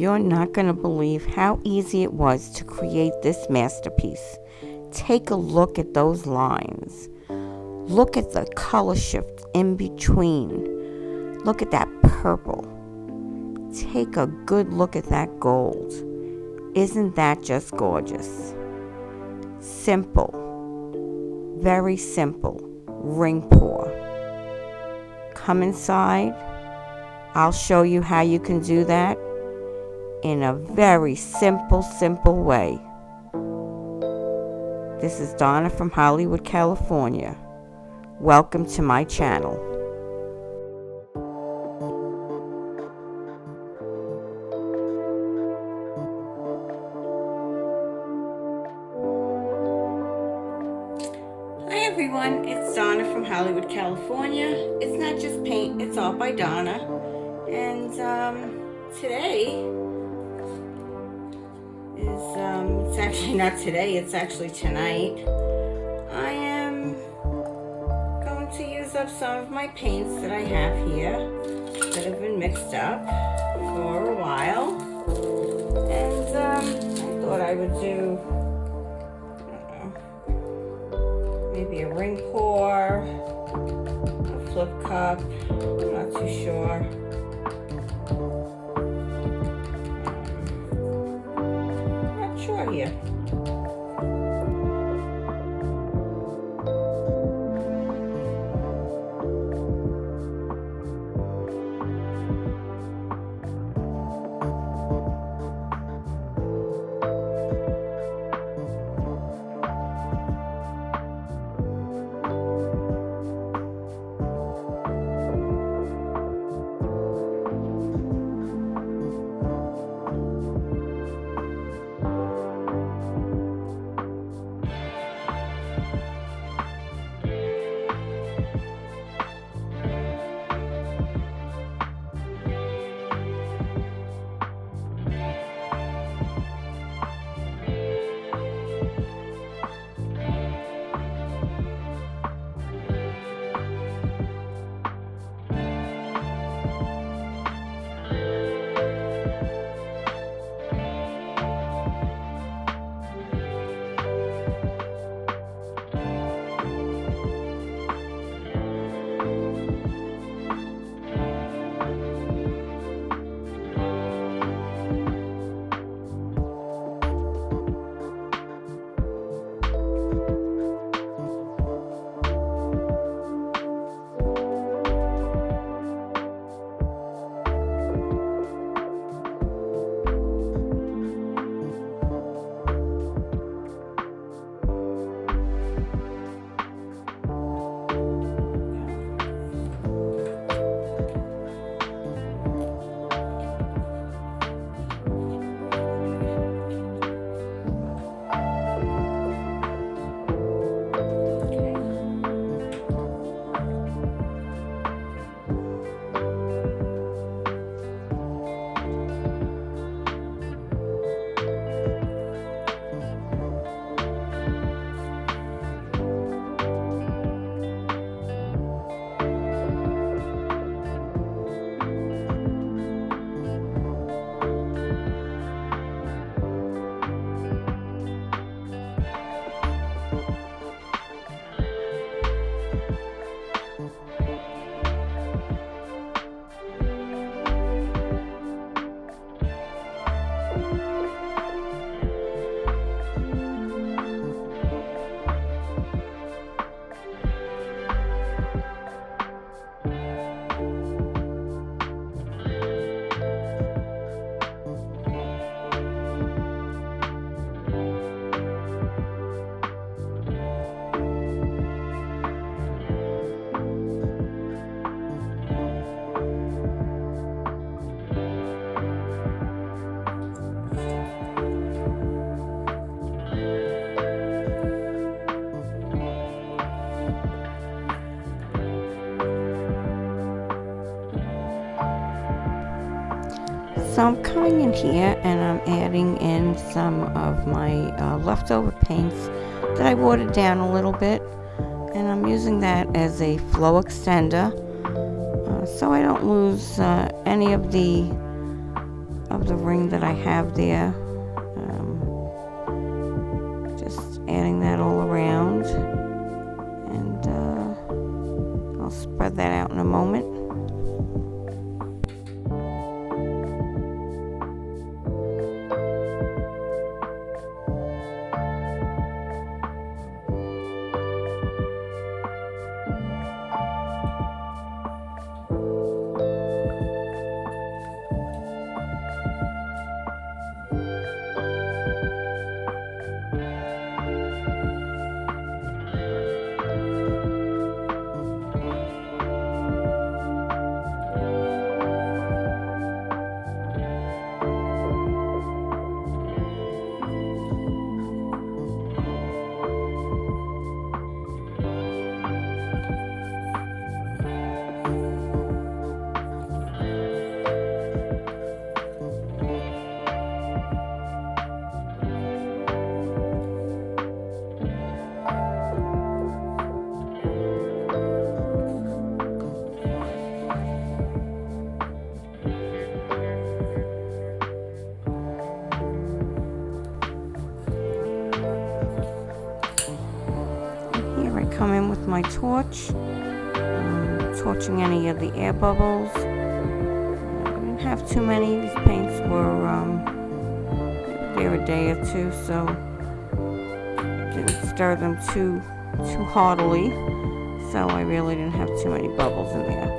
You're not going to believe how easy it was to create this masterpiece. Take a look at those lines. Look at the color shift in between. Look at that purple. Take a good look at that gold. Isn't that just gorgeous? Simple. Very simple. Ring pour. Come inside. I'll show you how you can do that in a very simple way. This is Donna from Hollywood, California. Welcome to my channel. Hi everyone, it's Donna from Hollywood, California. It's not just paint, it's art by Donna. And today is, it's actually not today, it's actually tonight. I am going to use up some of my paints that I have here that have been mixed up for a while. And I thought I would do, maybe a ring pour, a flip cup, I'm not too sure. Not sure here. So I'm coming in here and I'm adding in some of my leftover paints that I watered down a little bit, and I'm using that as a flow extender so I don't lose any of the of the ring that I have there. Just adding that all around, and I'll spread that out in a moment. Come in with my torch, torching any of the air bubbles. I didn't have too many. These paints were there a day or two, so didn't stir them too heartily. So I really didn't have too many bubbles in there.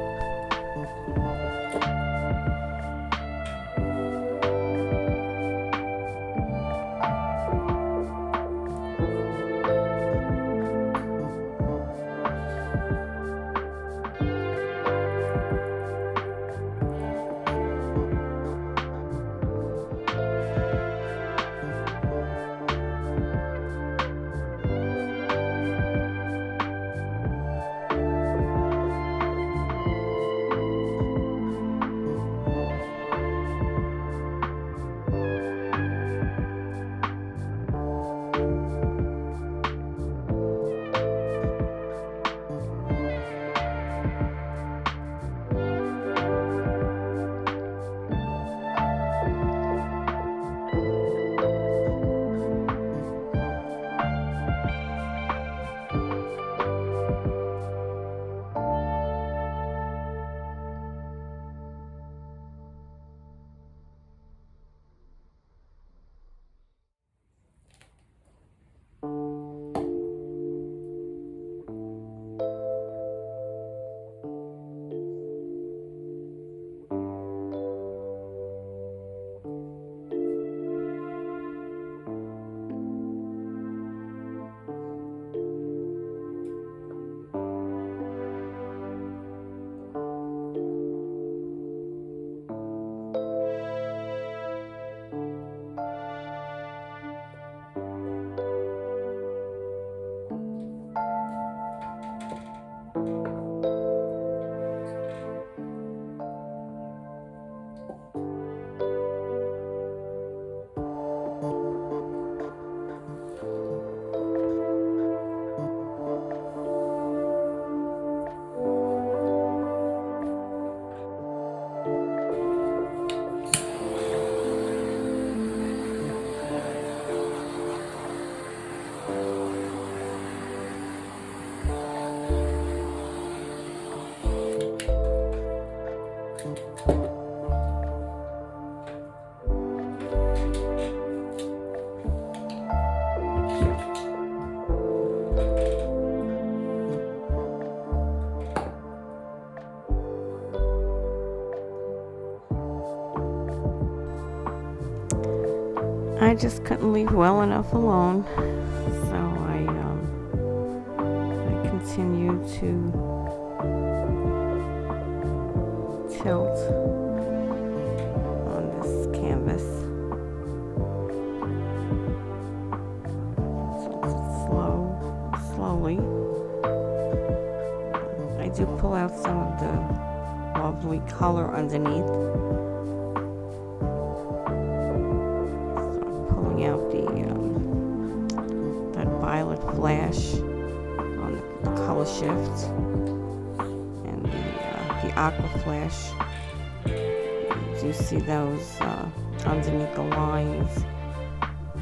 I just couldn't leave well enough alone, so I continued to tilt on this canvas. Slowly. I do pull out some of the lovely color underneath. Out that violet flash on the color shift and the aqua flash. Do you see those underneath the lines?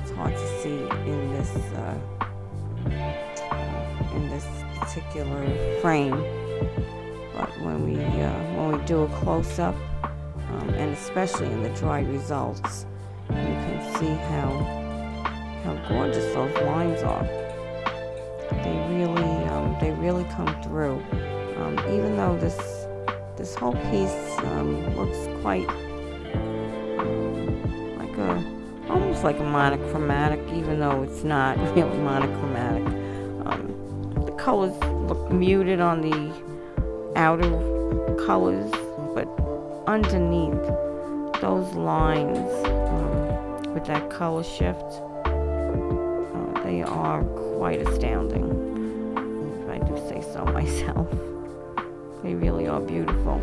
It's hard to see in this particular frame, but when we do a close-up, and especially in the dried results, you can see how gorgeous those lines are. They really come through. Even though this whole piece looks quite almost like a monochromatic, even though it's not really monochromatic. The colors look muted on the outer colors, but underneath those lines with that color shift, they are quite astounding, if I do say so myself. They really are beautiful,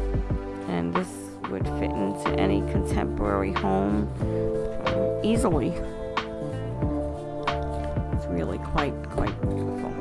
and this would fit into any contemporary home easily. It's really quite beautiful.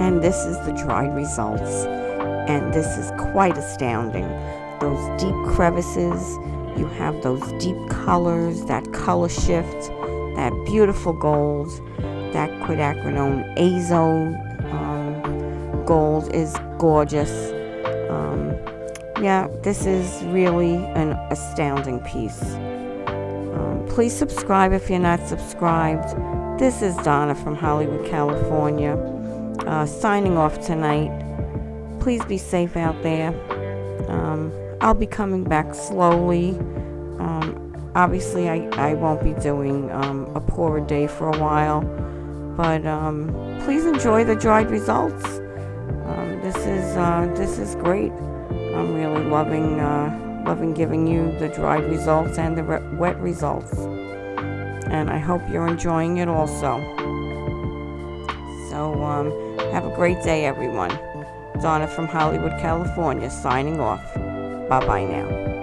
And this is the dried results, and this is quite astounding. Those deep crevices, you have those deep colors, that color shift, that beautiful gold, that quinacridone azo gold is gorgeous. This is really an astounding piece. Please subscribe if you're not subscribed. This is Donna from Hollywood, California. Signing off tonight. Please be safe out there. I'll be coming back slowly. Obviously, I won't be doing a pour a day for a while, but please enjoy the dried results. This is great. I'm really loving giving you the dried results and the wet results, and I hope you're enjoying it also. So have a great day, everyone. Donna from Hollywood, California, signing off. Bye-bye now.